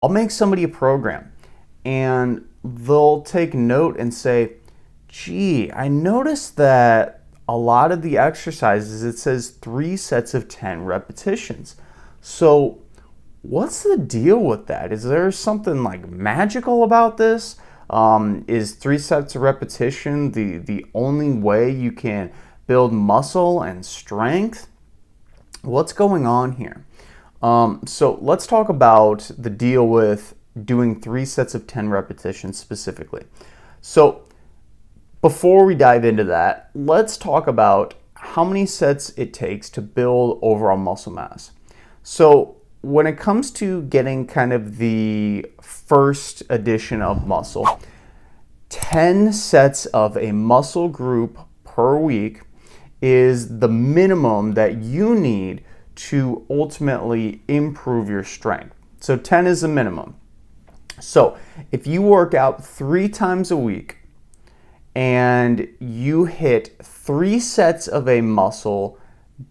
I'll make somebody a program and they'll take note and say, gee, I noticed that a lot of the exercises, it says 3 sets of 10 repetitions. So what's the deal with that? Is there something like magical about this? Is 3 sets of repetition the only way you can build muscle and strength? What's going on here? So let's talk about the deal with doing 3 sets of 10 repetitions specifically. So before we dive into that, let's talk about how many sets it takes to build overall muscle mass. So when it comes to getting kind of the first edition of muscle, 10 sets of a muscle group per week is the minimum that you need to ultimately improve your strength. So 10 is the minimum. So if you work out 3 times a week and you hit 3 sets of a muscle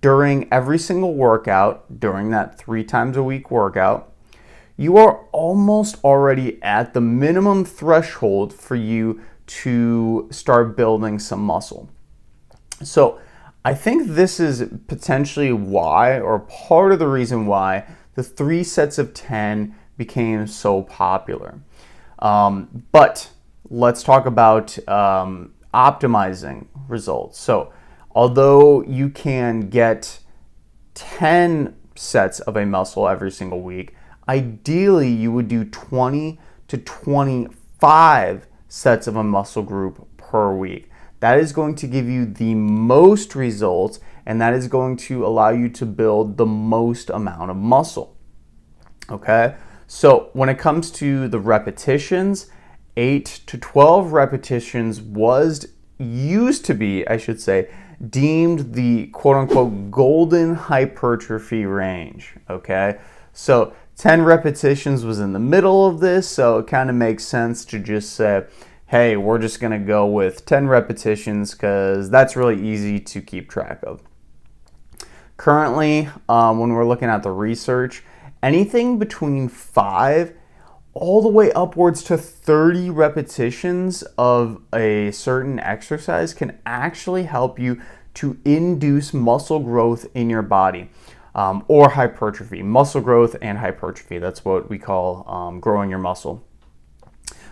during every single workout, during that 3 times a week workout, you are almost already at the minimum threshold for you to start building some muscle. So I think this is potentially why, or part of the reason why, the 3 sets of 10 became so popular. But let's talk about optimizing results. So although you can get 10 sets of a muscle every single week, ideally you would do 20 to 25 sets of a muscle group per week. That is going to give you the most results, and that is going to allow you to build the most amount of muscle. Okay, so when it comes to the repetitions, 8 to 12 repetitions used to be, I should say, deemed the quote-unquote golden hypertrophy range. Okay, so 10 repetitions was in the middle of this, so it kind of makes sense to just say, hey, we're just going to go with 10 repetitions because that's really easy to keep track of. Currently, when we're looking at the research, anything between 5 all the way upwards to 30 repetitions of a certain exercise can actually help you to induce muscle growth in your body, or hypertrophy. Muscle growth and hypertrophy, that's what we call growing your muscle.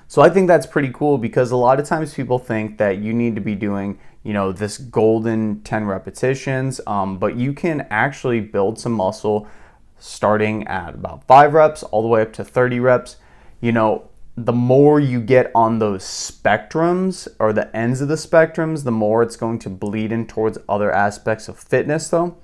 So I think that's pretty cool because a lot of times people think that you need to be doing, this golden 10 repetitions, but you can actually build some muscle starting at about 5 reps all the way up to 30 reps. The more you get on those spectrums or the ends of the spectrums, the more it's going to bleed in towards other aspects of fitness though.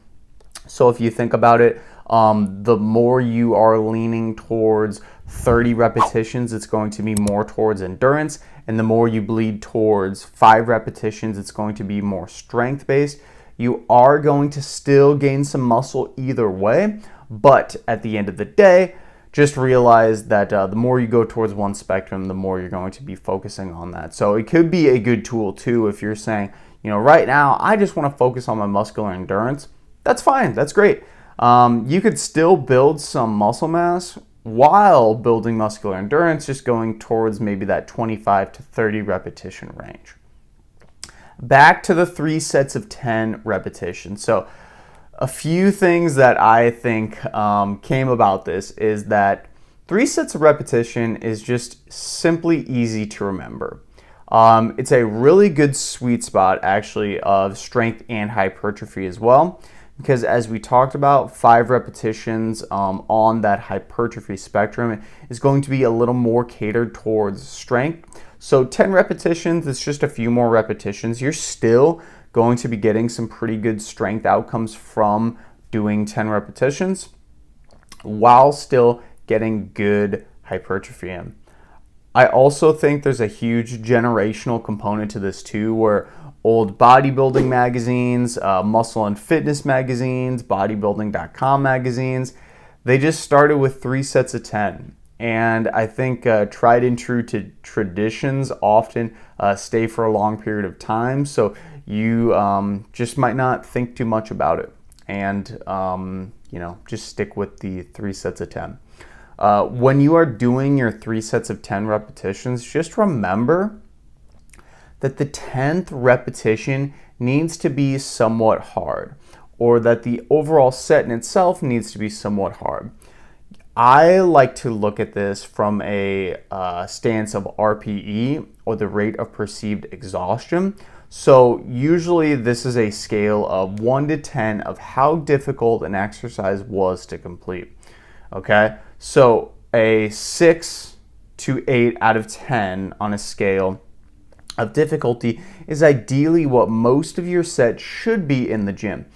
So if you think about it, the more you are leaning towards 30 repetitions, it's going to be more towards endurance. And the more you bleed towards 5 repetitions, it's going to be more strength-based. You are going to still gain some muscle either way. But at the end of the day, just realize that the more you go towards one spectrum, the more you're going to be focusing on that. So it could be a good tool too if you're saying, right now, I just want to focus on my muscular endurance. That's fine. That's great. You could still build some muscle mass while building muscular endurance, just going towards maybe that 25 to 30 repetition range. Back to the 3 sets of 10 repetitions. So a few things that I think came about this is that 3 sets of repetition is just simply easy to remember. It's a really good sweet spot actually of strength and hypertrophy as well. Because as we talked about, 5 repetitions on that hypertrophy spectrum is going to be a little more catered towards strength. So 10 repetitions, it's just a few more repetitions. You're still going to be getting some pretty good strength outcomes from doing 10 repetitions while still getting good hypertrophy in. I also think there's a huge generational component to this too, where old bodybuilding magazines, muscle and fitness magazines, bodybuilding.com magazines, they just started with 3 sets of 10. And I think tried and true to traditions often stay for a long period of time. So you just might not think too much about it and, just stick with the 3 sets of 10. when you are doing your 3 sets of 10 repetitions, just remember that the 10th repetition needs to be somewhat hard, or that the overall set in itself needs to be somewhat hard. I like to look at this from a stance of RPE, or the rate of perceived exhaustion. So usually this is a scale of 1 to 10 of how difficult an exercise was to complete. Okay, so a 6 to 8 out of 10 on a scale of difficulty is ideally what most of your set should be in the gym.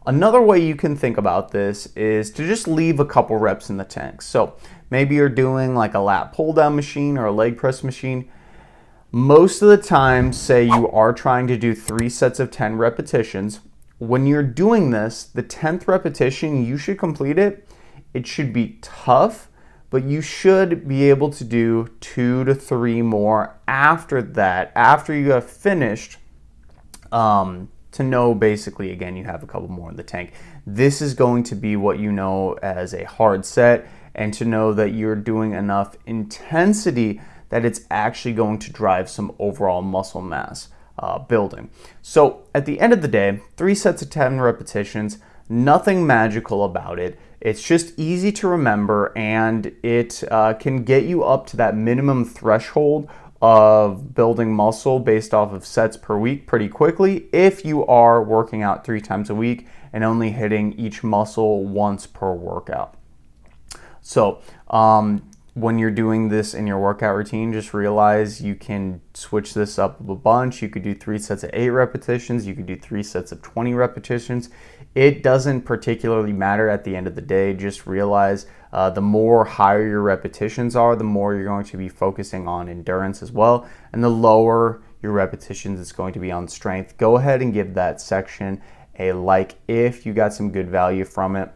Another way you can think about this is to just leave a couple reps in the tank. So maybe you're doing like a lat pull down machine or a leg press machine. Most of the time, say you are trying to do 3 sets of 10 repetitions. When you're doing this, the 10th repetition, you should complete it. It should be tough, but you should be able to do 2 to 3 more after that, after you have finished, to know basically, again, you have a couple more in the tank. This is going to be what you know as a hard set, and to know that you're doing enough intensity that it's actually going to drive some overall muscle mass building. So at the end of the day, 3 sets of 10 repetitions, nothing magical about it. It's just easy to remember, and it can get you up to that minimum threshold of building muscle based off of sets per week pretty quickly if you are working out 3 times a week and only hitting each muscle once per workout. So when you're doing this in your workout routine, just realize you can switch this up a bunch. You could do 3 sets of 8 repetitions. You could do 3 sets of 20 repetitions. It doesn't particularly matter at the end of the day. Just realize the more higher your repetitions are, the more you're going to be focusing on endurance as well. And the lower your repetitions, it's going to be on strength. Go ahead and give that section a like if you got some good value from it.